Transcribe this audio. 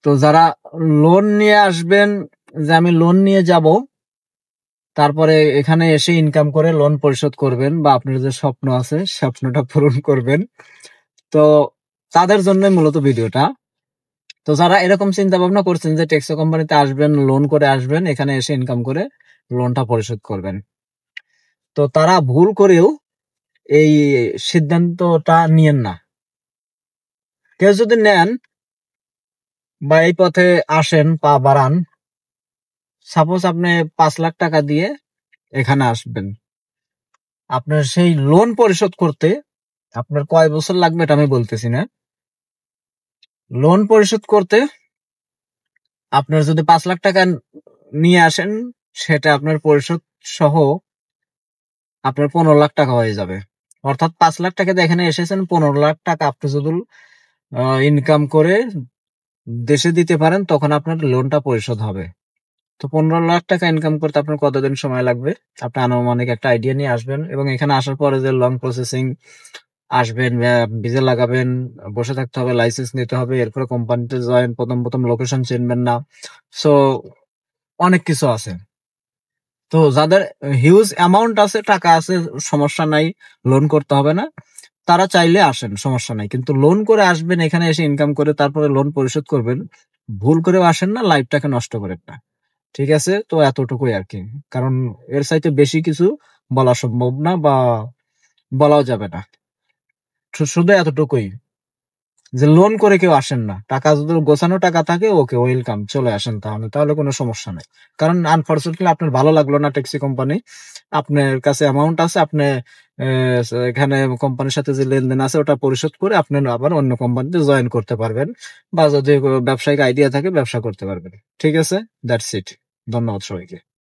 তো যারা লোন নিয়ে আসবেন, যে আমি লোন নিয়ে যাব, তারপরে এখানে এসে ইনকাম করে লোন পরিশোধ করবেন বা আপনার যে স্বপ্ন আছে স্বপ্নটা পূরণ করবেন, তো তাদের জন্য মূলত ভিডিওটা। তো যারা এরকম চিন্তা ভাবনা করছেন যে টেক্সো কোম্পানিতে আসবেন, লোন করে আসবেন, এখানে এসে ইনকাম করে লোনটা পরিশোধ করবেন, তো তারা ভুল করেও এই সিদ্ধান্তটা নিয়েন না। কেউ যদি নেন বা এই পথে আসেন, পা বাড়ান, সাপোজ আপনি 5 লাখ টাকা দিয়ে এখানে আসবেন, আপনার সেই লোন পরিশোধ করতে আপনার কয় বছর লাগবে এটা আমি বলতেছি না। লোন পরিশোধ করতে আপনার যদি 5 লাখ টাকা নিয়ে আসেন, সেটা আপনার পরিশোধ সহ আপনার 15 লাখ টাকা হয়ে যাবে। অর্থাৎ 5 লাখ টাকা দিয়ে এখানে এসেছেন, 15 লাখ টাকা আপনি যদি ইনকাম করে দেশে দিতে পারেন, তখন আপনার লোনটা পরিশোধ হবে। তো 15 লাখ টাকা ইনকাম করতে আপনার কতদিন সময় লাগবে? আপনি আনুমানিক একটা আইডিয়া নিয়ে আসবেন, এবং এখানে আসার পরে যে লং প্রসেসিং আসবেন, ভিসা লাগাবেন, বসে থাকতে হবে, লাইসেন্স নিতে হবে, এরপরে কোম্পানিতে জয়েন, প্রথম লোকেশন চিনবেন না, সো অনেক কিছু আছে। তো যাদের হিউজ অ্যামাউন্ট আছে, টাকা আছে, সমস্যা নাই, লোন করতে হবে না, তারা চাইলে আসেন, সমস্যা নাই। কিন্তু লোন করে আসবেন, এখানে এসে ইনকাম করে তারপরে লোন পরিশোধ করবেন, ভুল করেও আসেন না, লাইফটাকে নষ্ট করেন না। ঠিক আছে, তো এতটুকুই আর কি। কারণ এর চাইতে বেশি কিছু বলা সম্ভব না বা বলাও যাবে না। শুধু এতটুকুই যে লোন করে কেউ আসেন না, টাকা যদি গোছানো টাকা থাকে, ওকে, ওয়েলকাম, চলে আসেন, তাহলে কোনো সমস্যা নাই। কারণ আনফরচুনেটলি আপনার ভালো লাগলো না ট্যাক্সি কোম্পানি, আপনার কাছে অ্যামাউন্ট আছে, আপনি এখানে কোম্পানির সাথে যে লেনদেন আছে ওটা পরিশোধ করে আপনি আবার অন্য কোম্পানিতে জয়েন করতে পারবেন, বা যদি ব্যবসায়িক আইডিয়া থাকে ব্যবসা করতে পারবেন। ঠিক আছে, দ্যাটস ইট। ধন্যবাদ সবাইকে।